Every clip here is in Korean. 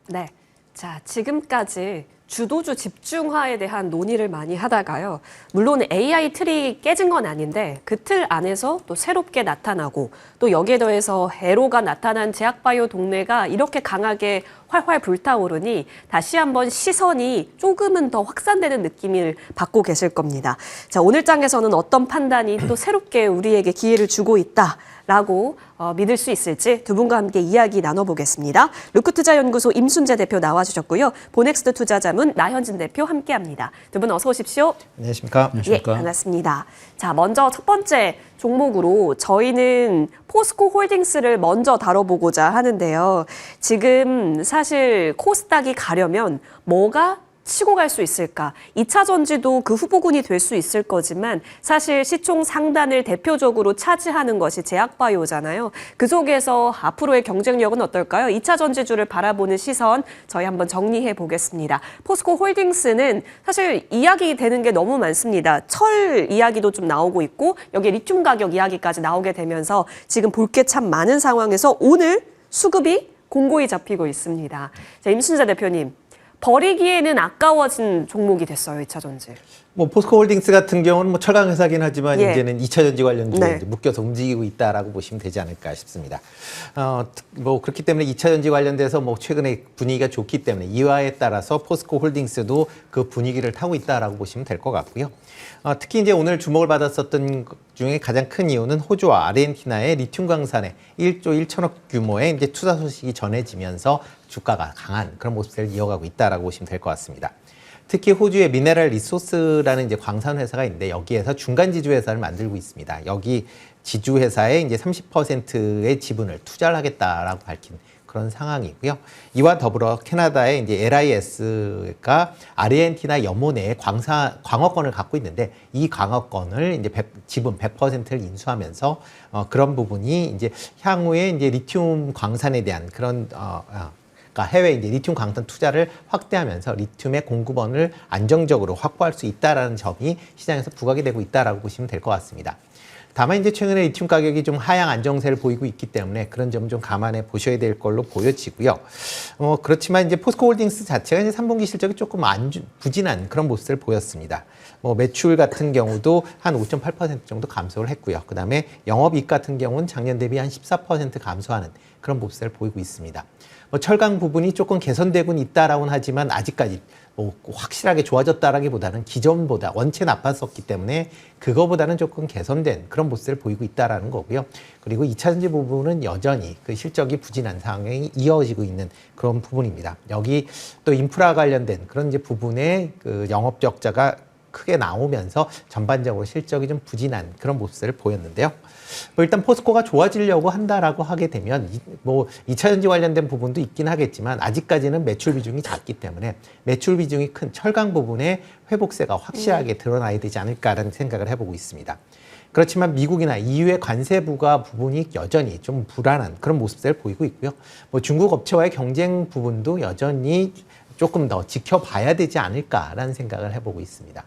네. 자, 지금까지 주도주 집중화에 대한 논의를 많이 하다가요. 물론 AI 틀이 깨진 건 아닌데 그 틀 안에서 또 새롭게 나타나고 또 여기에 더해서 애로가 나타난 제약바이오 동네가 이렇게 강하게 활활 불타오르니 다시 한번 시선이 조금은 더 확산되는 느낌을 받고 계실 겁니다. 자, 오늘 장에서는 어떤 판단이 또 새롭게 우리에게 기회를 주고 있다라고 믿을 수 있을지 두 분과 함께 이야기 나눠보겠습니다. 루크투자연구소 임순재 대표 나와주셨고요. 보넥스트 투자자문 나현진 대표 함께합니다. 두 분 어서 오십시오. 안녕하십니까? 예, 반갑습니다. 자, 먼저 첫 번째 종목으로 저희는 포스코 홀딩스를 먼저 다뤄보고자 하는데요. 지금 사실 코스닥이 가려면 뭐가 치고 갈 수 있을까? 2차 전지도 그 후보군이 될 수 있을 거지만 사실 시총 상단을 대표적으로 차지하는 것이 제약바이오잖아요. 그 속에서 앞으로의 경쟁력은 어떨까요? 2차 전지주를 바라보는 시선 저희 한번 정리해 보겠습니다. 포스코 홀딩스는 사실 이야기 되는 게 너무 많습니다. 철 이야기도 좀 나오고 있고 여기에 리튬 가격 이야기까지 나오게 되면서 지금 볼 게 참 많은 상황에서 오늘 수급이 공고히 잡히고 있습니다. 자, 임순재 대표님. 버리기에는 아까워진 종목이 됐어요, 2차 전지. 뭐 포스코 홀딩스 같은 경우는 뭐 철강 회사긴 하지만 예. 이제는 2차 전지 관련주에 네. 이제 묶여서 움직이고 있다라고 보시면 되지 않을까 싶습니다. 뭐 그렇기 때문에 2차 전지 관련돼서 뭐 최근에 분위기가 좋기 때문에 이와에 따라서 포스코 홀딩스도 그 분위기를 타고 있다라고 보시면 될 것 같고요. 특히 이제 오늘 주목을 받았었던 것 중에 가장 큰 이유는 호주와 아르헨티나의 리튬 광산에 1조 1천억 규모의 이제 투자 소식이 전해지면서 주가가 강한 그런 모습을 이어가고 있다라고 보시면 될 것 같습니다. 특히 호주의 미네랄 리소스라는 이제 광산 회사가 있는데 여기에서 중간 지주 회사를 만들고 있습니다. 여기 지주 회사에 이제 30%의 지분을 투자를 하겠다라고 밝힌 그런 상황이고요. 이와 더불어 캐나다의 이제 LIS가 아르헨티나 염원에 광어권을 갖고 있는데 이 광어권을 이제 지분 100%를 인수하면서 그런 부분이 이제 향후에 이제 리튬 광산에 대한 그런 그러니까 해외 이제 리튬 광산 투자를 확대하면서 리튬의 공급원을 안정적으로 확보할 수 있다라는 점이 시장에서 부각이 되고 있다라고 보시면 될 것 같습니다. 다만 이제 최근에 리튬 가격이 좀 하향 안정세를 보이고 있기 때문에 그런 점 좀 감안해 보셔야 될 걸로 보여지고요. 그렇지만 이제 포스코 홀딩스 자체가 이제 3분기 실적이 조금 부진한 그런 모습을 보였습니다. 뭐 매출 같은 경우도 한 5.8% 정도 감소를 했고요. 그다음에 영업이익 같은 경우는 작년 대비 한 14% 감소하는 그런 모습을 보이고 있습니다. 뭐 철강 부분이 조금 개선되고는 있다라고는 하지만 아직까지 뭐 확실하게 좋아졌다라기보다는 기존보다 원체 나빴었기 때문에 그거보다는 조금 개선된 그런 모습을 보이고 있다라는 거고요. 그리고 2차 전지 부분은 여전히 그 실적이 부진한 상황이 이어지고 있는 그런 부분입니다. 여기 또 인프라 관련된 그런 이제 부분에 그 영업 적자가 크게 나오면서 전반적으로 실적이 좀 부진한 그런 모습을 보였는데요. 뭐 일단 포스코가 좋아지려고 한다라고 하게 되면 뭐 2차 전지 관련된 부분도 있긴 하겠지만 아직까지는 매출 비중이 작기 때문에 매출 비중이 큰 철강 부분의 회복세가 확실하게 드러나야 되지 않을까라는 생각을 해보고 있습니다. 그렇지만 미국이나 EU의 관세 부과 부분이 여전히 좀 불안한 그런 모습을 보이고 있고요. 뭐 중국 업체와의 경쟁 부분도 여전히 조금 더 지켜봐야 되지 않을까라는 생각을 해보고 있습니다.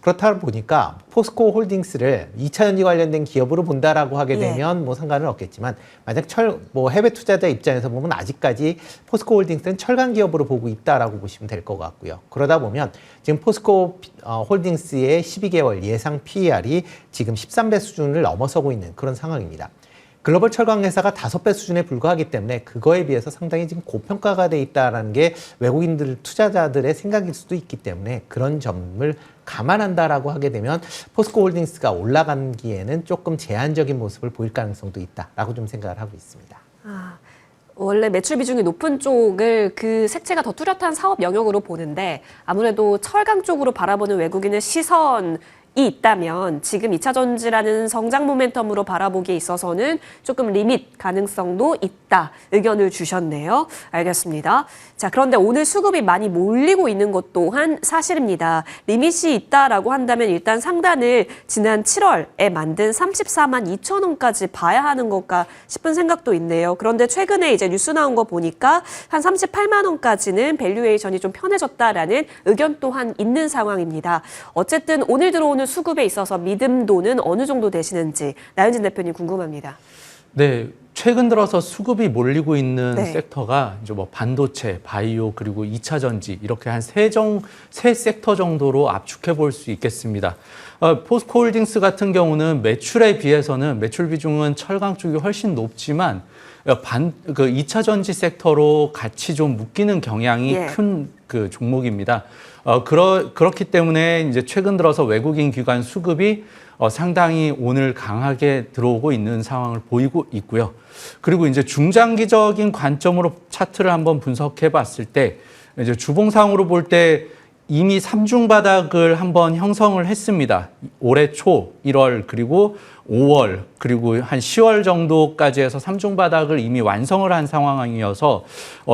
그렇다 보니까 포스코 홀딩스를 2차 전지 관련된 기업으로 본다라고 하게 되면 뭐 상관은 없겠지만 만약 뭐 해외 투자자 입장에서 보면 아직까지 포스코 홀딩스는 철강 기업으로 보고 있다라고 보시면 될 것 같고요. 그러다 보면 지금 포스코 홀딩스의 12개월 예상 PER이 지금 13배 수준을 넘어서고 있는 그런 상황입니다. 글로벌 철강 회사가 5배 수준에 불과하기 때문에 그거에 비해서 상당히 지금 고평가가 돼 있다는 게 외국인들 투자자들의 생각일 수도 있기 때문에 그런 점을 감안한다라고 하게 되면 포스코 홀딩스가 올라가기에는 조금 제한적인 모습을 보일 가능성도 있다라고 좀 생각을 하고 있습니다. 원래 매출 비중이 높은 쪽을 그 색채가 더 뚜렷한 사업 영역으로 보는데 아무래도 철강 쪽으로 바라보는 외국인의 시선이 있다면 지금 2차 전지라는 성장 모멘텀으로 바라보기에 있어서는 조금 리밋 가능성도 있다. 의견을 주셨네요. 알겠습니다. 자, 그런데 오늘 수급이 많이 몰리고 있는 것 또한 사실입니다. 리밋이 있다라고 한다면 일단 상단을 지난 7월에 만든 34만 2천 원까지 봐야 하는 것까 싶은 생각도 있네요. 그런데 최근에 이제 뉴스 나온 거 보니까 한 38만 원까지는 밸류에이션이 좀 편해졌다라는 의견 또한 있는 상황입니다. 어쨌든 오늘 들어오는 수급에 있어서 믿음도는 어느 정도 되시는지 나현진 대표님 궁금합니다. 네, 최근 들어서 수급이 몰리고 있는 네. 섹터가 이제 뭐 반도체, 바이오 그리고 2차 전지 이렇게 한 세 섹터 정도로 압축해 볼 수 있겠습니다. 포스코홀딩스 같은 경우는 매출에 비해서는 매출 비중은 철강 쪽이 훨씬 높지만 그 2차 전지 섹터로 같이 좀 묶이는 경향이 예. 큰 그 종목입니다. 그렇기 때문에 이제 최근 들어서 외국인 기관 수급이 상당히 오늘 강하게 들어오고 있는 상황을 보이고 있고요. 그리고 이제 중장기적인 관점으로 차트를 한번 분석해 봤을 때 이제 주봉상으로 볼 때 이미 3중 바닥을 한번 형성을 했습니다. 올해 초 1월 그리고 5월 그리고 한 10월 정도까지 해서 3중 바닥을 이미 완성을 한 상황이어서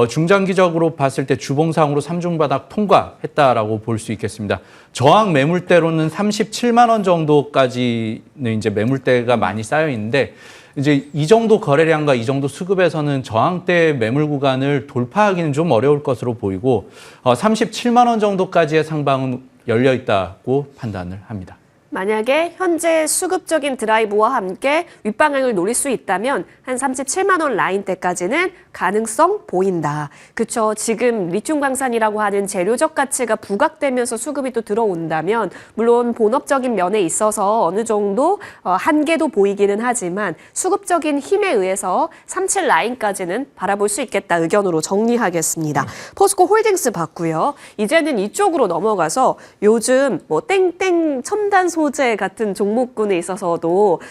중장기적으로 봤을 때 주봉상으로 3중 바닥 통과했다라고 볼 수 있겠습니다. 저항 매물대로는 37만 원 정도까지는 이제 매물대가 많이 쌓여 있는데 이제 이 정도 거래량과 이 정도 수급에서는 저항대 매물 구간을 돌파하기는 좀 어려울 것으로 보이고 37만 원 정도까지의 상방은 열려 있다고 판단을 합니다. 만약에 현재 수급적인 드라이브와 함께 윗방향을 노릴 수 있다면 한 37만 원 라인대까지는 가능성 보인다. 그렇죠. 지금 리튬 광산이라고 하는 재료적 가치가 부각되면서 수급이 또 들어온다면 물론 본업적인 면에 있어서 어느 정도 한계도 보이기는 하지만 수급적인 힘에 의해서 37 라인까지는 바라볼 수 있겠다 의견으로 정리하겠습니다. 포스코 홀딩스 봤고요. 이제는 이쪽으로 넘어가서 요즘 뭐 땡땡 첨단 소재 같은 종목군에 있어서도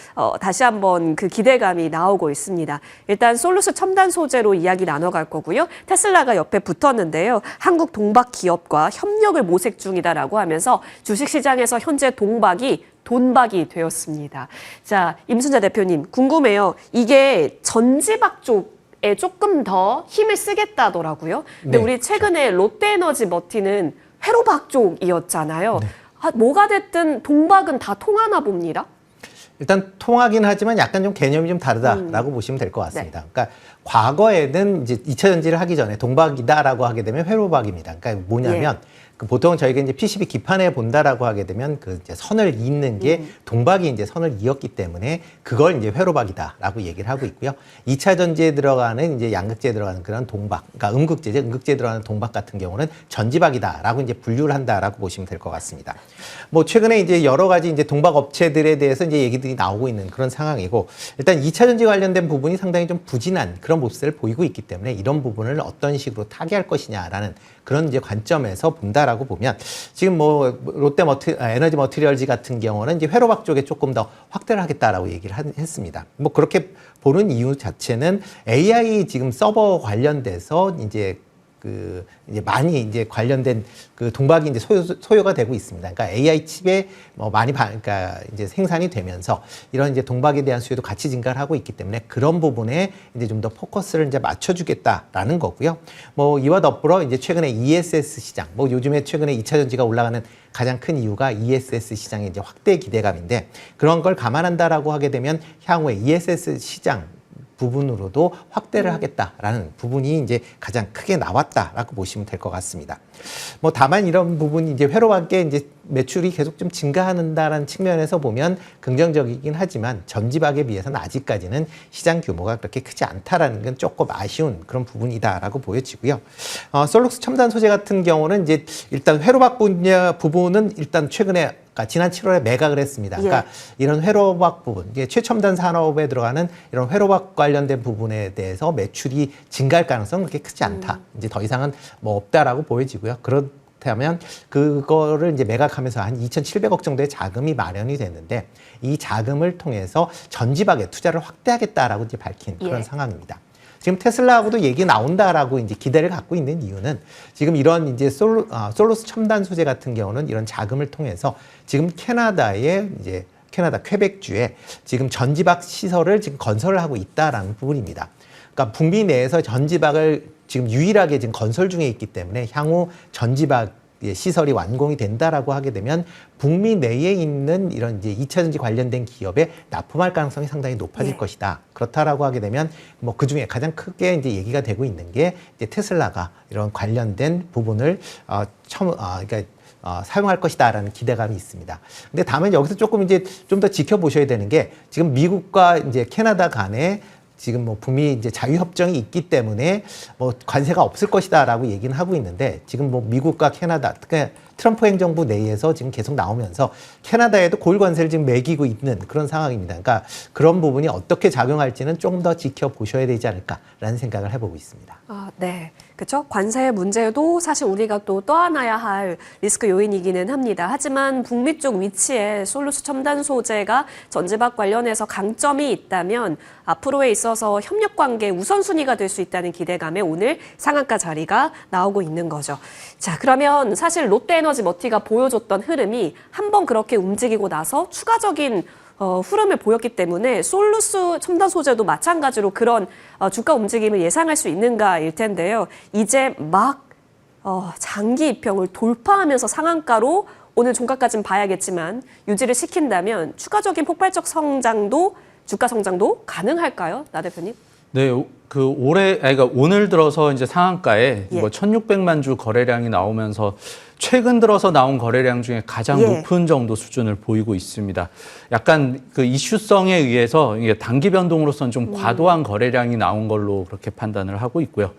다시 한번 그 기대감이 나오고 있습니다. 일단 솔루스 첨단 소재로 이야기 나눠갈 거고요. 테슬라가 옆에 붙었는데요. 한국 동박 기업과 협력을 모색 중이다라고 하면서 주식시장에서 현재 동박이 돈박이 되었습니다. 자, 임순자 대표님 궁금해요. 이게 전지박 쪽에 조금 더 힘을 쓰겠다더라고요. 근데 네, 우리 최근에 롯데에너지 머티는 회로박 쪽이었잖아요. 뭐가 됐든 동박은 다 통하나 봅니다. 일단 통하긴 하지만 약간 좀 개념이 좀 다르다라고 보시면 될 것 같습니다. 그러니까 과거에는 이제 2차 전지를 하기 전에 동박이다라고 하게 되면 회로박입니다. 그러니까 뭐냐면 그 보통 저희가 이제 PCB 기판에 본다라고 하게 되면 그 이제 선을 잇는 게 동박이 이제 선을 이었기 때문에 그걸 이제 회로박이다라고 얘기를 하고 있고요. 2차 전지에 들어가는 이제 양극재에 들어가는 그런 동박, 그러니까 음극재죠. 음극재에 들어가는 동박 같은 경우는 전지박이다라고 이제 분류를 한다라고 보시면 될 것 같습니다. 뭐 최근에 이제 여러 가지 이제 동박 업체들에 대해서 이제 얘기들이 나오고 있는 그런 상황이고 일단 2차 전지 관련된 부분이 상당히 좀 부진한 그런 모습을 보이고 있기 때문에 이런 부분을 어떤 식으로 타개할 것이냐라는 그런 이제 관점에서 본다라고 보면 지금 뭐 롯데 에너지 머티리얼즈 같은 경우는 이제 회로박 쪽에 조금 더 확대를 하겠다라고 얘기를 했습니다. 뭐 그렇게 보는 이유 자체는 AI 지금 서버 관련돼서 이제 이제 많이 이제 관련된 그 동박이 이제 소요가 되고 있습니다. 그러니까 AI 칩에 뭐 많이 그러니까 이제 생산이 되면서 이런 이제 동박에 대한 수요도 같이 증가를 하고 있기 때문에 그런 부분에 이제 좀 더 포커스를 이제 맞춰주겠다라는 거고요. 뭐 이와 더불어 이제 최근에 ESS 시장, 뭐 요즘에 최근에 2차 전지가 올라가는 가장 큰 이유가 ESS 시장의 이제 확대 기대감인데 그런 걸 감안한다라고 하게 되면 향후에 ESS 시장 부분으로도 확대를 하겠다라는 부분이 이제 가장 크게 나왔다라고 보시면 될 것 같습니다. 뭐 다만 이런 부분이 이제 회로밖에 이제 매출이 계속 좀 증가한다는 측면에서 보면 긍정적이긴 하지만 전지박에 비해서는 아직까지는 시장 규모가 그렇게 크지 않다라는 건 조금 아쉬운 그런 부분이다라고 보여지고요. 솔룩스 첨단 소재 같은 경우는 이제 일단 회로박 분야 부분은 일단 최근에 지난 7월에 매각을 했습니다. 그러니까 이런 회로박 부분, 이게 최첨단 산업에 들어가는 이런 회로박 관련된 부분에 대해서 매출이 증가할 가능성은 그렇게 크지 않다. 이제 더 이상은 뭐 없다라고 보여지고요. 그렇다면 그거를 이제 매각하면서 한 2,700억 정도의 자금이 마련이 됐는데 이 자금을 통해서 전지박에 투자를 확대하겠다라고 이제 밝힌 그런 상황입니다. 지금 테슬라하고도 얘기 나온다라고 이제 기대를 갖고 있는 이유는 지금 이런 이제 솔루스 첨단 소재 같은 경우는 이런 자금을 통해서 지금 캐나다의 이제 캐나다 퀘벡주에 지금 전지박 시설을 지금 건설을 하고 있다라는 부분입니다. 그러니까 북미 내에서 전지박을 지금 유일하게 지금 건설 중에 있기 때문에 향후 전지박 시설이 완공이 된다라고 하게 되면 북미 내에 있는 이런 이제 2차 전지 관련된 기업에 납품할 가능성이 상당히 높아질 것이다. 그렇다라고 하게 되면 뭐 그 중에 가장 크게 이제 얘기가 되고 있는 게 이제 테슬라가 이런 관련된 부분을 그러니까 사용할 것이다라는 기대감이 있습니다. 근데 다만 여기서 조금 이제 좀 더 지켜보셔야 되는 게 지금 미국과 이제 캐나다 간에 지금 뭐 북미 이제 자유협정이 있기 때문에 뭐 관세가 없을 것이다라고 얘기는 하고 있는데 지금 뭐 미국과 캐나다, 특히 트럼프 행정부 내에서 지금 계속 나오면서 캐나다에도 고율 관세를 지금 매기고 있는 그런 상황입니다. 그러니까 그런 부분이 어떻게 작용할지는 좀 더 지켜보셔야 되지 않을까라는 생각을 해보고 있습니다. 네. 그렇죠. 관세 문제도 사실 우리가 또 떠안아야 할 리스크 요인이기는 합니다. 하지만 북미 쪽 위치에 솔루스 첨단 소재가 전지박 관련해서 강점이 있다면 앞으로에 있어서 협력 관계 우선순위가 될 수 있다는 기대감에 오늘 상한가 자리가 나오고 있는 거죠. 자, 그러면 사실 롯데에너지 머티가 보여줬던 흐름이 한번 그렇게 움직이고 나서 추가적인 흐름을 보였기 때문에 솔루스 첨단 소재도 마찬가지로 그런 주가 움직임을 예상할 수 있는가일 텐데요. 이제 막 장기 입형을 돌파하면서 상한가로 오늘 종가까지는 봐야겠지만 유지를 시킨다면 추가적인 폭발적 성장도 주가 성장도 가능할까요, 나 대표님? 네, 그러니까 오늘 들어서 이제 상한가에 예. 뭐 1,600만 주 거래량이 나오면서 최근 들어서 나온 거래량 중에 가장 예. 높은 정도 수준을 보이고 있습니다. 약간 그 이슈성에 의해서 이게 단기 변동으로서는 좀 과도한 거래량이 나온 걸로 그렇게 판단을 하고 있고요.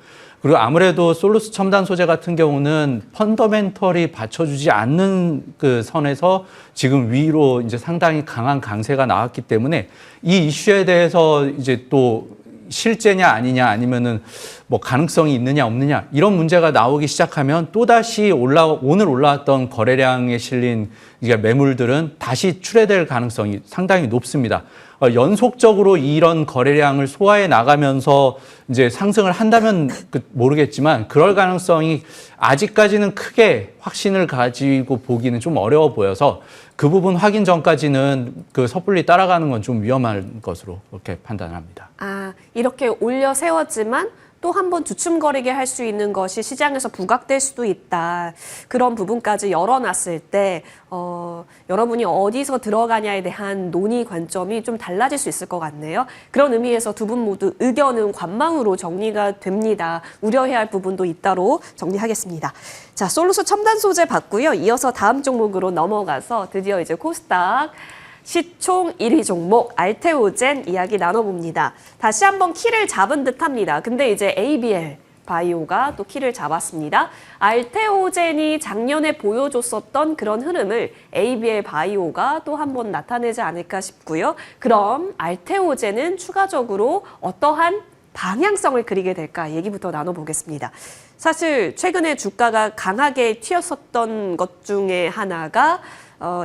그리고 아무래도 솔루스 첨단 소재 같은 경우는 펀더멘털이 받쳐주지 않는 그 선에서 지금 위로 이제 상당히 강한 강세가 나왔기 때문에 이 이슈에 대해서 이제 또 실제냐 아니냐 아니면은 뭐 가능성이 있느냐 없느냐 이런 문제가 나오기 시작하면 또다시 오늘 올라왔던 거래량에 실린 이제 매물들은 다시 출회될 가능성이 상당히 높습니다. 연속적으로 이런 거래량을 소화해 나가면서 이제 상승을 한다면 모르겠지만 그럴 가능성이 아직까지는 크게 확신을 가지고 보기는 좀 어려워 보여서 그 부분 확인 전까지는 그 섣불리 따라가는 건 좀 위험한 것으로 그렇게 판단합니다. 이렇게 올려 세웠지만 또 한 번 주춤거리게 할 수 있는 것이 시장에서 부각될 수도 있다. 그런 부분까지 열어놨을 때 여러분이 어디서 들어가냐에 대한 논의 관점이 좀 달라질 수 있을 것 같네요. 그런 의미에서 두 분 모두 의견은 관망으로 정리가 됩니다. 우려해야 할 부분도 잇따로 정리하겠습니다. 자, 솔루스 첨단 소재 봤고요. 이어서 다음 종목으로 넘어가서 드디어 이제 코스닥 시총 1위 종목 알테오젠 이야기 나눠봅니다. 다시 한번 키를 잡은 듯합니다. 근데 이제 ABL 바이오가 또 키를 잡았습니다. 알테오젠이 작년에 보여줬었던 그런 흐름을 ABL 바이오가 또 한번 나타내지 않을까 싶고요. 그럼 알테오젠은 추가적으로 어떠한 방향성을 그리게 될까 얘기부터 나눠보겠습니다. 사실 최근에 주가가 강하게 튀었었던 것 중에 하나가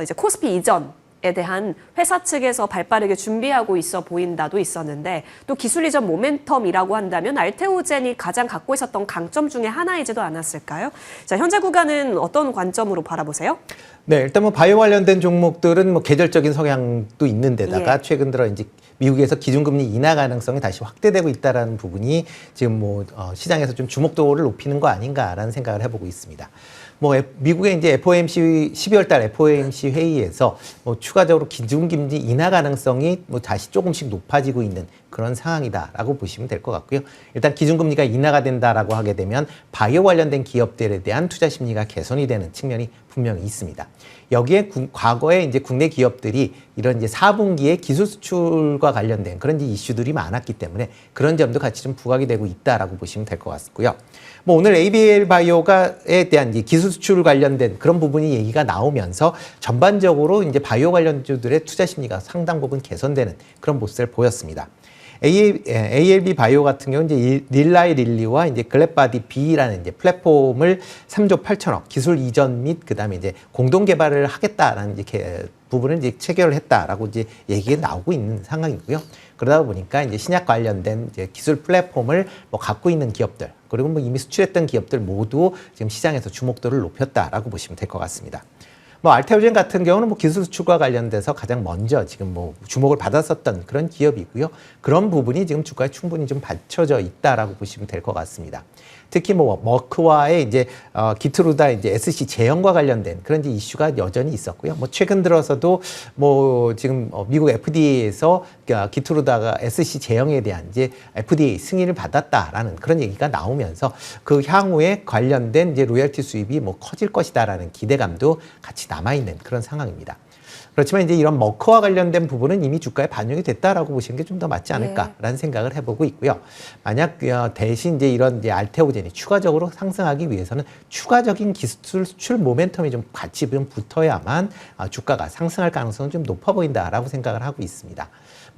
이제 코스피 이전에 대한 회사 측에서 발빠르게 준비하고 있어 보인다도 있었는데 또 기술 이전 모멘텀이라고 한다면 알테오젠이 가장 갖고 있었던 강점 중에 하나이지도 않았을까요? 자, 현재 구간은 어떤 관점으로 바라보세요? 네, 일단 뭐 바이오 관련된 종목들은 뭐 계절적인 성향도 있는 데다가 예. 최근 들어 이제 미국에서 기준금리 인하 가능성이 다시 확대되고 있다라는 부분이 지금 뭐 시장에서 좀 주목도를 높이는 거 아닌가라는 생각을 해보고 있습니다. 뭐 미국의 이제 FOMC 12월 달 FOMC 회의에서 뭐 추가적으로 기준금리 인하 가능성이 뭐 다시 조금씩 높아지고 있는 그런 상황이다라고 보시면 될 것 같고요. 일단 기준금리가 인하가 된다라고 하게 되면 바이오 관련된 기업들에 대한 투자 심리가 개선이 되는 측면이 분명히 있습니다. 여기에 과거에 이제 국내 기업들이 이런 이제 4분기에 기술 수출과 관련된 그런 이슈들이 많았기 때문에 그런 점도 같이 좀 부각이 되고 있다라고 보시면 될 것 같고요. 뭐 오늘 ABL 바이오가에 대한 이제 기술 수출 관련된 그런 부분이 얘기가 나오면서 전반적으로 이제 바이오 관련주들의 투자 심리가 상당 부분 개선되는 그런 모습을 보였습니다. ALB 바이오 같은 경우는 이제 릴라이 릴리와 이제 글랩바디 B라는 이제 플랫폼을 3조 8천억 기술 이전 및 그다음에 이제 공동 개발을 하겠다라는 이제 부분을 이제 체결을 했다라고 이제 얘기가 나오고 있는 상황이고요. 그러다 보니까 이제 신약 관련된 이제 기술 플랫폼을 뭐 갖고 있는 기업들 그리고 뭐 이미 수출했던 기업들 모두 지금 시장에서 주목도를 높였다라고 보시면 될 것 같습니다. 뭐 알테오젠 같은 경우는 뭐 기술 수출과 관련돼서 가장 먼저 지금 뭐 주목을 받았었던 그런 기업이고요. 그런 부분이 지금 주가에 충분히 좀 받쳐져 있다라고 보시면 될 것 같습니다. 특히 뭐 머크와의 이제 기트루다 이제 SC 제형과 관련된 그런 이제 이슈가 여전히 있었고요. 뭐 최근 들어서도 뭐 지금 미국 FDA에서 기트루다가 SC 제형에 대한 이제 FDA 승인을 받았다라는 그런 얘기가 나오면서 그 향후에 관련된 이제 로열티 수입이 뭐 커질 것이다라는 기대감도 같이 남아 있는 그런 상황입니다. 그렇지만 이제 이런 머커와 관련된 부분은 이미 주가에 반영이 됐다라고 보시는 게 좀 더 맞지 않을까라는 생각을 해보고 있고요. 만약 대신 이제 이런 이제 알테오젠이 추가적으로 상승하기 위해서는 추가적인 기술 수출 모멘텀이 좀 같이 좀 붙어야만 주가가 상승할 가능성은 좀 높아 보인다라고 생각을 하고 있습니다.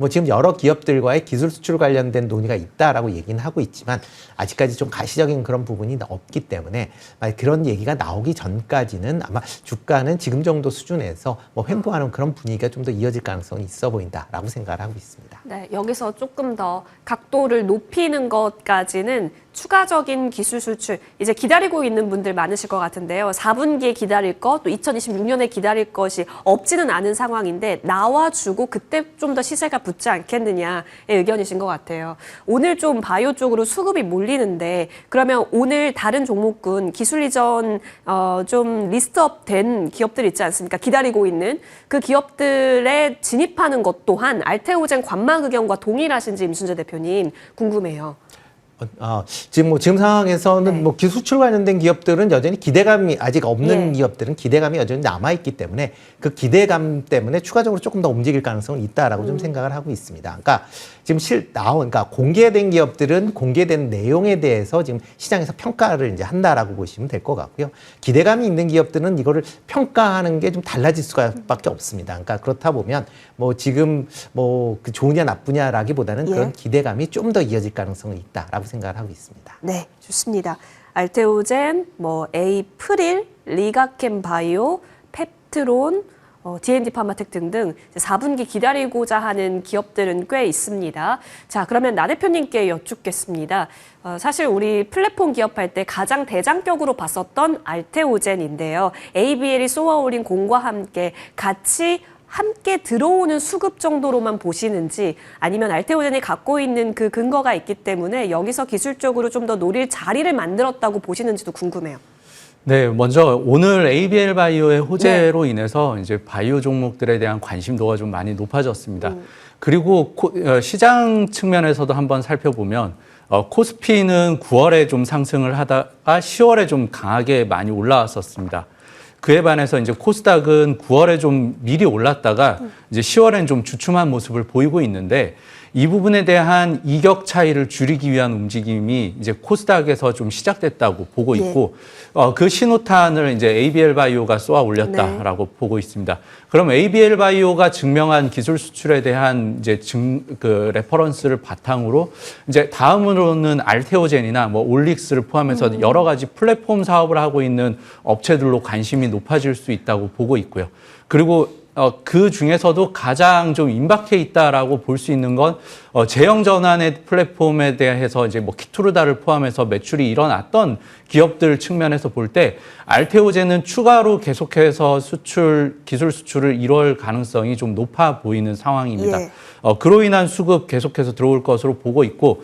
뭐 지금 여러 기업들과의 기술 수출 관련된 논의가 있다라고 얘기는 하고 있지만 아직까지 좀 가시적인 그런 부분이 없기 때문에 그런 얘기가 나오기 전까지는 아마 주가는 지금 정도 수준에서 뭐 횡보하는 그런 분위기가 좀 더 이어질 가능성이 있어 보인다라고 생각을 하고 있습니다. 네, 여기서 조금 더 각도를 높이는 것까지는 추가적인 기술 수출, 이제 기다리고 있는 분들 많으실 것 같은데요. 4분기에 기다릴 것, 또 2026년에 기다릴 것이 없지는 않은 상황인데 나와주고 그때 좀 더 시세가 붙지 않겠느냐의 의견이신 것 같아요. 오늘 좀 바이오 쪽으로 수급이 몰리는데 그러면 오늘 다른 종목군 기술 이전 좀 리스트업 된 기업들 있지 않습니까? 기다리고 있는 그 기업들에 진입하는 것 또한 알테오젠 관망 의견과 동일하신지 임순재 대표님 궁금해요. 지금 상황에서는 네. 뭐 기술출 관련된 기업들은 여전히 기대감이 아직 없는 예. 기업들은 기대감이 여전히 남아있기 때문에 그 기대감 때문에 추가적으로 조금 더 움직일 가능성은 있다라고 좀 생각을 하고 있습니다. 그러니까 지금 그러니까 공개된 기업들은 공개된 내용에 대해서 지금 시장에서 평가를 이제 한다라고 보시면 될 것 같고요. 기대감이 있는 기업들은 이거를 평가하는 게 좀 달라질 수밖에 없습니다. 그러니까 그렇다 보면 뭐 지금 뭐 그 좋으냐 나쁘냐라기보다는 그런 기대감이 좀 더 이어질 가능성은 있다라고 생각을 하고 있습니다. 네, 좋습니다. 알테오젠, 뭐 에이프릴, 리가캠 바이오, 펩트론, D&D 파마텍 등등 4분기 기다리고자 하는 기업들은 꽤 있습니다. 자, 그러면 나 대표님께 여쭙겠습니다. 사실 우리 플랫폼 기업할 때 가장 대장격으로 봤었던 알테오젠인데요. ABL이 쏘아올린 공과 함께 들어오는 수급 정도로만 보시는지 아니면 알테오젠이 갖고 있는 그 근거가 있기 때문에 여기서 기술적으로 좀 더 노릴 자리를 만들었다고 보시는지도 궁금해요. 네, 먼저 오늘 ABL 바이오의 호재로 인해서 이제 바이오 종목들에 대한 관심도가 좀 많이 높아졌습니다. 그리고 시장 측면에서도 한번 살펴보면 코스피는 9월에 좀 상승을 하다가 10월에 좀 강하게 많이 올라왔었습니다. 그에 반해서 이제 코스닥은 9월에 좀 미리 올랐다가 이제 10월엔 좀 주춤한 모습을 보이고 있는데 이 부분에 대한 이격 차이를 줄이기 위한 움직임이 이제 코스닥에서 좀 시작됐다고 보고 있고 그 신호탄을 이제 ABL 바이오가 쏘아 올렸다라고 보고 있습니다. 그럼 ABL 바이오가 증명한 기술 수출에 대한 이제 그 레퍼런스를 바탕으로 이제 다음으로는 알테오젠이나 뭐 올릭스를 포함해서 여러 가지 플랫폼 사업을 하고 있는 업체들로 관심이 높아질 수 있다고 보고 있고요. 그리고 그 중에서도 가장 좀 임박해 있다라고 볼 수 있는 건 제형 전환의 플랫폼에 대해서 이제 뭐 키투르다를 포함해서 매출이 일어났던 기업들 측면에서 볼 때 알테오젠은 추가로 계속해서 기술 수출을 이룰 가능성이 좀 높아 보이는 상황입니다. 그로 인한 수급 계속해서 들어올 것으로 보고 있고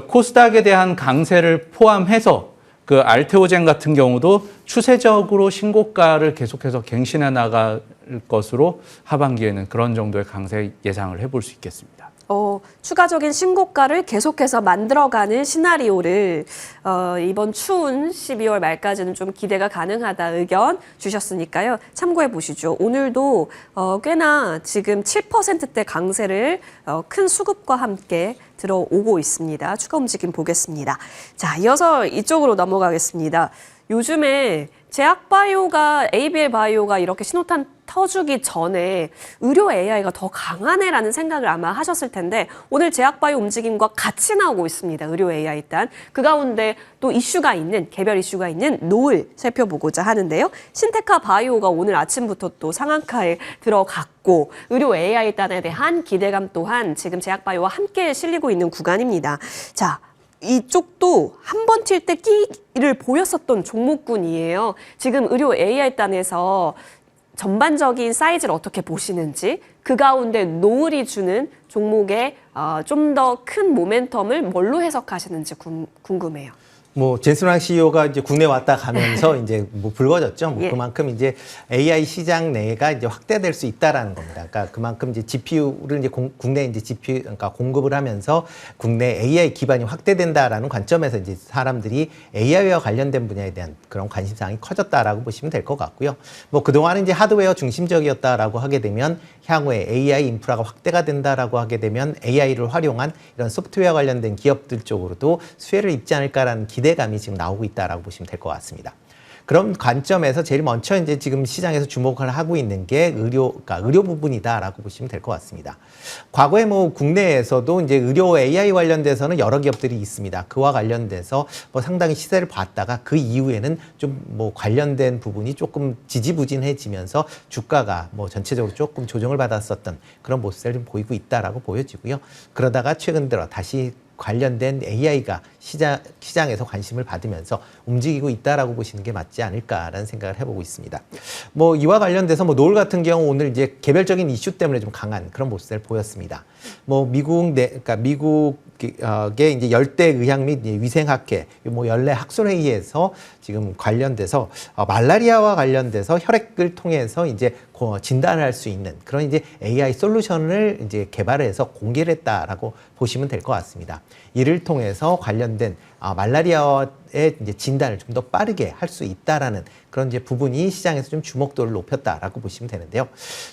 코스닥에 대한 강세를 포함해서 그 알테오젠 같은 경우도 추세적으로 신고가를 계속해서 갱신해 나갈 것으로 하반기에는 그런 정도의 강세 예상을 해볼 수 있겠습니다. 추가적인 신고가를 계속해서 만들어가는 시나리오를 이번 추운 12월 말까지는 좀 기대가 가능하다 의견 주셨으니까요. 참고해 보시죠. 오늘도 꽤나 지금 7%대 강세를 큰 수급과 함께 들어오고 있습니다. 추가 움직임 보겠습니다. 자, 이어서 이쪽으로 넘어가겠습니다. 요즘에 제약바이오가 ABL 바이오가 이렇게 신호탄 터주기 전에 의료 AI가 더 강하네라는 생각을 아마 하셨을 텐데 오늘 제약바이오 움직임과 같이 나오고 있습니다. 의료 AI 일단. 그 가운데 또 개별 이슈가 있는 노을 살펴보고자 하는데요. 신테카 바이오가 오늘 아침부터 또 상한가에 들어갔고 의료 AI 단에 대한 기대감 또한 지금 제약바이오와 함께 실리고 있는 구간입니다. 자, 이쪽도 한 번 튈 때 끼를 보였었던 종목군이에요. 지금 의료 AI 단에서 전반적인 사이즈를 어떻게 보시는지 그 가운데 노을이 주는 종목의 좀 더 큰 모멘텀을 뭘로 해석하시는지 궁금해요. 뭐 젠슨왕 CEO가 이제 국내 왔다 가면서 이제 뭐 불거졌죠. 뭐 예. 그만큼 이제 AI 시장 내가 이제 확대될 수 있다라는 겁니다. 그러니까 그만큼 이제 GPU를 이제 국내 이제 GPU 그러니까 공급을 하면서 국내 AI 기반이 확대된다라는 관점에서 이제 사람들이 AI와 관련된 분야에 대한 그런 관심사항이 커졌다라고 보시면 될 것 같고요. 뭐 그동안은 이제 하드웨어 중심적이었다라고 하게 되면 향후에 AI 인프라가 확대가 된다라고 하게 되면 AI를 활용한 이런 소프트웨어 관련된 기업들 쪽으로도 수혜를 입지 않을까라는 기대감이 지금 나오고 있다라고 보시면 될 것 같습니다. 그런 관점에서 제일 먼저 이제 지금 시장에서 주목을 하고 있는 게 그러니까 의료 부분이다라고 보시면 될 것 같습니다. 과거에 뭐 국내에서도 이제 의료 AI 관련돼서는 여러 기업들이 있습니다. 그와 관련돼서 뭐 상당히 시세를 봤다가 그 이후에는 좀 뭐 관련된 부분이 조금 지지부진해지면서 주가가 뭐 전체적으로 조금 조정을 받았었던 그런 모습을 좀 보이고 있다라고 보여지고요. 그러다가 최근 들어 다시 관련된 AI가 시장에서 관심을 받으면서 움직이고 있다라고 보시는 게 맞지 않을까라는 생각을 해보고 있습니다. 뭐 이와 관련돼서 뭐 노을 같은 경우 오늘 이제 개별적인 이슈 때문에 좀 강한 그런 모습을 보였습니다. 뭐 그러니까 미국의 이제 열대 의학 및 위생학회 뭐 연례 학술회의에서 지금 관련돼서 말라리아와 관련돼서 혈액을 통해서 이제 진단을 할 수 있는 그런 이제 AI 솔루션을 이제 개발해서 공개를 했다라고 보시면 될 것 같습니다. 이를 통해서 관련된 말라리아의 이제 진단을 좀 더 빠르게 할 수 있다라는 그런 이제 부분이 시장에서 좀 주목도를 높였다라고 보시면 되는데요.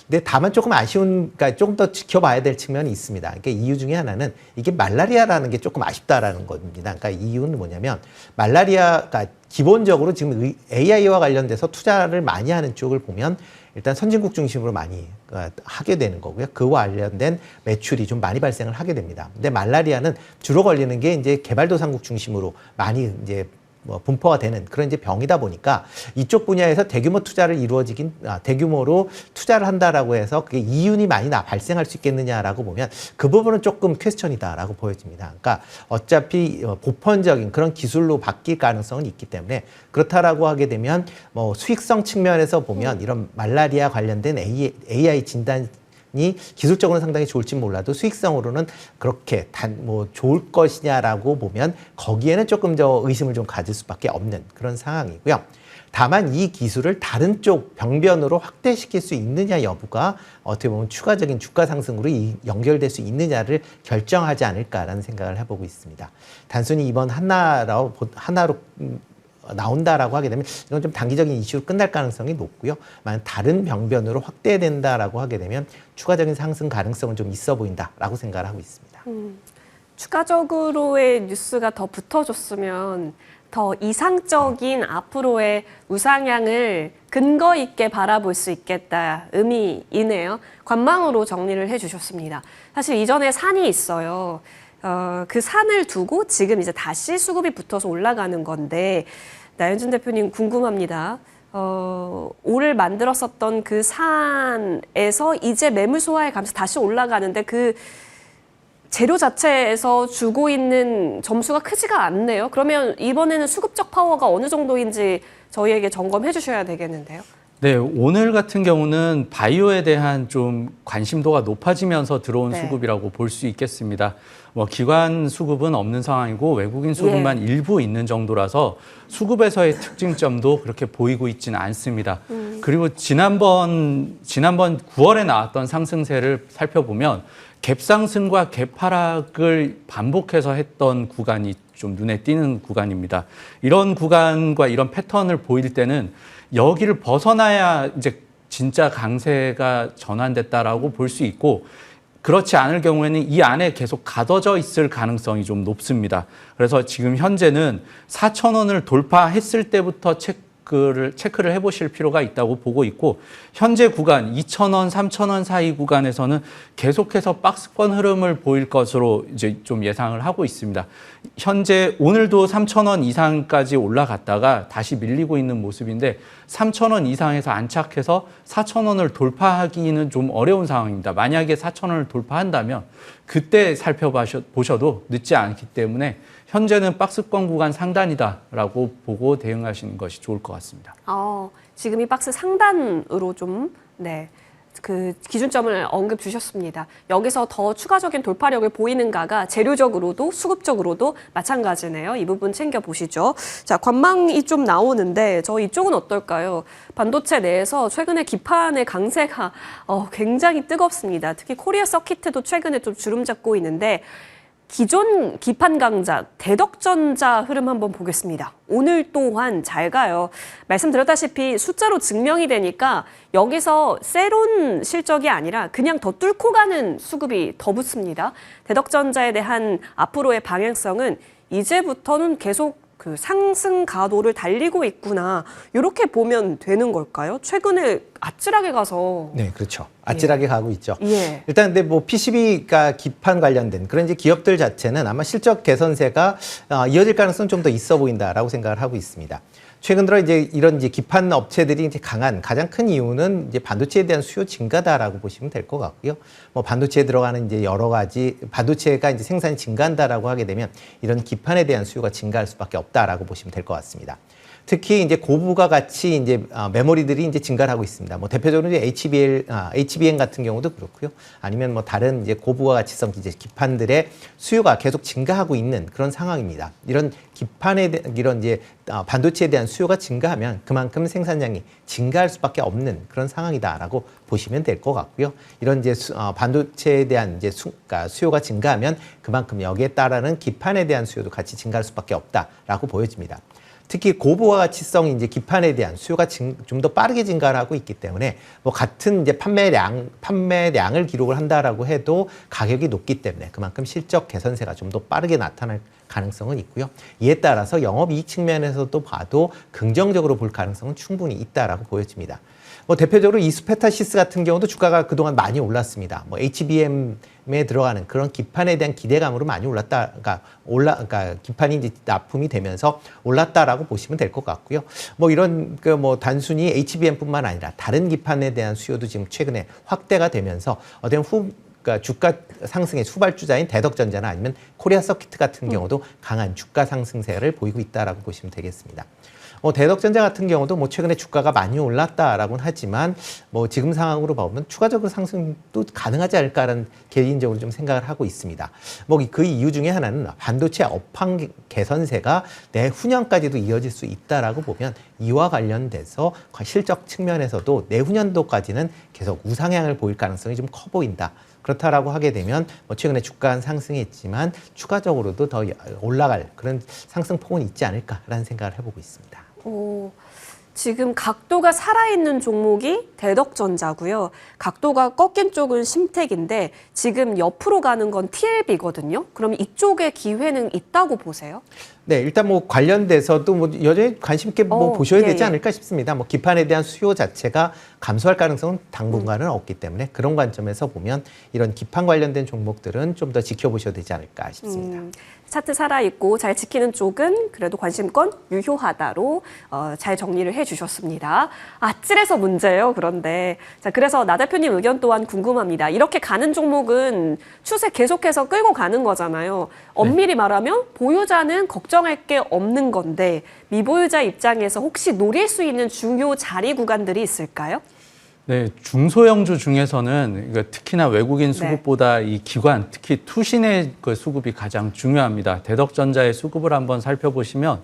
근데 다만 조금 그러니까 조금 더 지켜봐야 될 측면이 있습니다. 그러니까 이유 중에 하나는 이게 말라리아라는 게 조금 아쉽다라는 겁니다. 그러니까 이유는 뭐냐면 말라리아가 기본적으로 지금 AI와 관련돼서 투자를 많이 하는 쪽을 보면 일단 선진국 중심으로 많이 하게 되는 거고요. 그와 관련된 매출이 좀 많이 발생을 하게 됩니다. 근데 말라리아는 주로 걸리는 게 이제 개발도상국 중심으로 많이 이제 뭐 분포가 되는 그런 이제 병이다 보니까 이쪽 분야에서 대규모 투자를 대규모로 투자를 한다라고 해서 그게 이윤이 많이 발생할 수 있겠느냐라고 보면 그 부분은 조금 퀘스천이다라고 보여집니다. 그러니까 어차피 보편적인 그런 기술로 바뀔 가능성은 있기 때문에 그렇다라고 하게 되면 뭐 수익성 측면에서 보면 이런 말라리아 관련된 AI 진단 이 기술적으로는 상당히 좋을지 몰라도 수익성으로는 그렇게 뭐 좋을 것이냐라고 보면 거기에는 조금 더 의심을 좀 가질 수밖에 없는 그런 상황이고요. 다만 이 기술을 다른 쪽 병변으로 확대시킬 수 있느냐 여부가 어떻게 보면 추가적인 주가 상승으로 연결될 수 있느냐를 결정하지 않을까라는 생각을 해보고 있습니다. 단순히 이번 하나로 나온다라고 하게 되면 이건 좀 단기적인 이슈로 끝날 가능성이 높고요. 만약 다른 병변으로 확대된다라고 하게 되면 추가적인 상승 가능성은 좀 있어 보인다라고 생각을 하고 있습니다. 추가적으로의 뉴스가 더 붙어줬으면 더 이상적인 앞으로의 우상향을 근거 있게 바라볼 수 있겠다 의미이네요. 관망으로 정리를 해주셨습니다. 사실 이전에 산이 있어요. 그 산을 두고 지금 이제 다시 수급이 붙어서 올라가는 건데 나연준 대표님 궁금합니다. 오를 만들었었던 그 산에서 이제 매물 소화에 가면서 다시 올라가는데 그 재료 자체에서 주고 있는 점수가 크지가 않네요. 그러면 이번에는 수급적 파워가 어느 정도인지 저희에게 점검해 주셔야 되겠는데요. 네, 오늘 같은 경우는 바이오에 대한 좀 관심도가 높아지면서 들어온 네. 수급이라고 볼 수 있겠습니다. 뭐 기관 수급은 없는 상황이고 외국인 수급만 일부 있는 정도라서 수급에서의 특징점도 그렇게 보이고 있지는 않습니다. 그리고 지난번 9월에 나왔던 상승세를 살펴보면 갭상승과 갭하락을 반복해서 했던 구간이 좀 눈에 띄는 구간입니다. 이런 구간과 이런 패턴을 보일 때는 여기를 벗어나야 이제 진짜 강세가 전환됐다라고 볼 수 있고 그렇지 않을 경우에는 이 안에 계속 가둬져 있을 가능성이 좀 높습니다. 그래서 지금 현재는 4,000원을 돌파했을 때부터 체크를 해보실 필요가 있다고 보고 있고 현재 구간 2,000원, 3,000원 사이 구간에서는 계속해서 박스권 흐름을 보일 것으로 이제 좀 예상을 하고 있습니다. 현재 오늘도 3,000원 이상까지 올라갔다가 다시 밀리고 있는 모습인데 3,000원 이상에서 안착해서 4,000원을 돌파하기는 좀 어려운 상황입니다. 만약에 4,000원을 돌파한다면 그때 살펴보셔도 늦지 않기 때문에 현재는 박스권 구간 상단이다라고 보고 대응하시는 것이 좋을 것 같습니다. 지금 이 박스 상단으로 좀 그 기준점을 언급 주셨습니다. 여기서 더 추가적인 돌파력을 보이는가가 재료적으로도 수급적으로도 마찬가지네요. 이 부분 챙겨보시죠. 자, 관망이 좀 나오는데 저 이쪽은 어떨까요? 반도체 내에서 최근에 기판의 강세가 굉장히 뜨겁습니다. 특히 코리아 서킷도 최근에 좀 주름 잡고 있는데 기존 기판 강자 대덕전자 흐름 한번 보겠습니다. 오늘 또한 잘 가요. 말씀드렸다시피 숫자로 증명이 되니까 여기서 세론 실적이 아니라 그냥 더 뚫고 가는 수급이 더 붙습니다. 대덕전자에 대한 앞으로의 방향성은 이제부터는 계속 그 상승 가도를 달리고 있구나. 이렇게 보면 되는 걸까요? 최근에 아찔하게 가서. 네, 그렇죠. 아찔하게 가고 있죠. 예. 일단 근데 뭐 PCB가 기판 관련된 그런 이제 기업들 자체는 아마 실적 개선세가 이어질 가능성은 좀 더 있어 보인다라고 생각을 하고 있습니다. 최근 들어 이제 이런 이제 기판 업체들이 이제 강한 가장 큰 이유는 이제 반도체에 대한 수요 증가다라고 보시면 될 것 같고요. 뭐 반도체에 들어가는 이제 여러 가지 반도체가 이제 생산이 증가한다라고 하게 되면 이런 기판에 대한 수요가 증가할 수밖에 없다라고 보시면 될 것 같습니다. 특히 이제 고부가 같이 이제 메모리들이 이제 증가를 하고 있습니다. 뭐 대표적으로 이제 HBM 같은 경우도 그렇고요. 아니면 뭐 다른 이제 고부가 가치성 이제 기판들의 수요가 계속 증가하고 있는 그런 상황입니다. 이런 기판에 이런 이제 반도체에 대한 수요가 증가하면 그만큼 생산량이 증가할 수밖에 없는 그런 상황이다라고 보시면 될 것 같고요. 이런 이제 반도체에 대한 이제 그러니까 수요가 증가하면 그만큼 여기에 따르는 기판에 대한 수요도 같이 증가할 수밖에 없다라고 보여집니다. 특히 고부가 가치성 이제 기판에 대한 수요가 좀 더 빠르게 증가를 하고 있기 때문에 뭐 같은 이제 판매량을 기록을 한다라고 해도 가격이 높기 때문에 그만큼 실적 개선세가 좀 더 빠르게 나타날 가능성은 있고요. 이에 따라서 영업이익 측면에서도 봐도 긍정적으로 볼 가능성은 충분히 있다라고 보여집니다. 뭐 대표적으로 이스페타시스 같은 경우도 주가가 그동안 많이 올랐습니다. 뭐 HBM에 들어가는 그런 기판에 대한 기대감으로 많이 그러니까 기판이 이제 납품이 되면서 올랐다라고 보시면 될 것 같고요. 뭐 이런 그 뭐 단순히 HBM뿐만 아니라 다른 기판에 대한 수요도 지금 최근에 확대가 되면서 그러니까 주가 상승의 수발주자인 대덕전자나 아니면 코리아 서킷 같은 경우도 강한 주가 상승세를 보이고 있다라고 보시면 되겠습니다. 대덕전자 같은 경우도 뭐 최근에 주가가 많이 올랐다라고는 하지만 뭐 지금 상황으로 보면 추가적으로 상승도 가능하지 않을까라는 개인적으로 좀 생각을 하고 있습니다. 뭐 그 이유 중에 하나는 반도체 업황 개선세가 내후년까지도 이어질 수 있다라고 보면 이와 관련돼서 실적 측면에서도 내후년도까지는 계속 우상향을 보일 가능성이 좀 커 보인다. 그렇다라고 하게 되면 뭐 최근에 주가는 상승했지만 추가적으로도 더 올라갈 그런 상승폭은 있지 않을까라는 생각을 해보고 있습니다. 지금 각도가 살아있는 종목이 대덕전자고요. 각도가 꺾인 쪽은 심택인데 지금 옆으로 가는 건 TLB거든요. 그럼 이쪽에 기회는 있다고 보세요? 네, 일단 뭐 관련돼서도 뭐 여전히 관심 있게 뭐 보셔야 되지 않을까 싶습니다. 뭐 기판에 대한 수요 자체가 감소할 가능성은 당분간은 없기 때문에 그런 관점에서 보면 이런 기판 관련된 종목들은 좀 더 지켜보셔야 되지 않을까 싶습니다. 차트 살아있고 잘 지키는 쪽은 그래도 관심권 유효하다로 잘 정리를 해주셨습니다. 아찔해서 문제예요. 그런데 자 그래서 나 대표님 의견 또한 궁금합니다. 이렇게 가는 종목은 추세 계속해서 끌고 가는 거잖아요. 엄밀히 말하면 보유자는 걱정할 게 없는 건데 미보유자 입장에서 혹시 노릴 수 있는 중요 자리 구간들이 있을까요? 네, 중소형주 중에서는 특히나 외국인 수급보다 이 기관, 특히 투신의 그 수급이 가장 중요합니다. 대덕전자의 수급을 한번 살펴보시면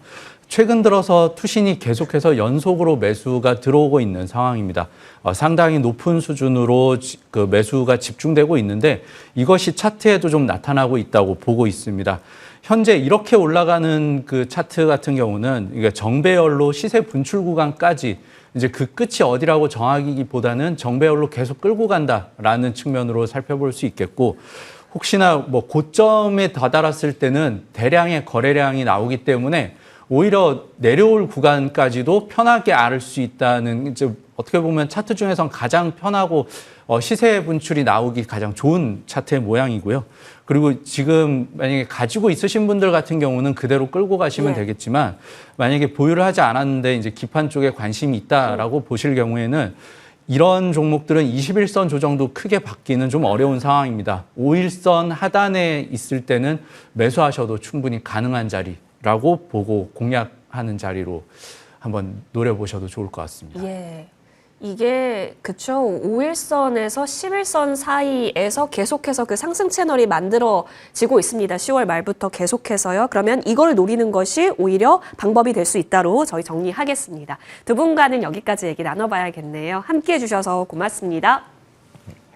최근 들어서 투신이 계속해서 연속으로 매수가 들어오고 있는 상황입니다. 상당히 높은 수준으로 그 매수가 집중되고 있는데 이것이 차트에도 좀 나타나고 있다고 보고 있습니다. 현재 이렇게 올라가는 그 차트 같은 경우는 이게 정배열로 시세 분출 구간까지 이제 그 끝이 어디라고 정하기보다는 정배열로 계속 끌고 간다라는 측면으로 살펴볼 수 있겠고 혹시나 뭐 고점에 다다랐을 때는 대량의 거래량이 나오기 때문에 오히려 내려올 구간까지도 편하게 앓을 수 있다는 이제 어떻게 보면 차트 중에선 가장 편하고 시세 분출이 나오기 가장 좋은 차트의 모양이고요. 그리고 지금 만약에 가지고 있으신 분들 같은 경우는 그대로 끌고 가시면 되겠지만 만약에 보유를 하지 않았는데 이제 기판 쪽에 관심이 있다라고 보실 경우에는 이런 종목들은 21선 조정도 크게 받기는 좀 어려운 상황입니다. 5일선 하단에 있을 때는 매수하셔도 충분히 가능한 자리라고 보고 공략하는 자리로 한번 노려보셔도 좋을 것 같습니다. 예. 이게 그쵸. 5일선에서 11선 사이에서 계속해서 그 상승 채널이 만들어지고 있습니다. 10월 말부터 계속해서요. 그러면 이걸 노리는 것이 오히려 방법이 될 수 있다로 저희 정리하겠습니다. 두 분과는 여기까지 얘기 나눠봐야겠네요. 함께해 주셔서 고맙습니다.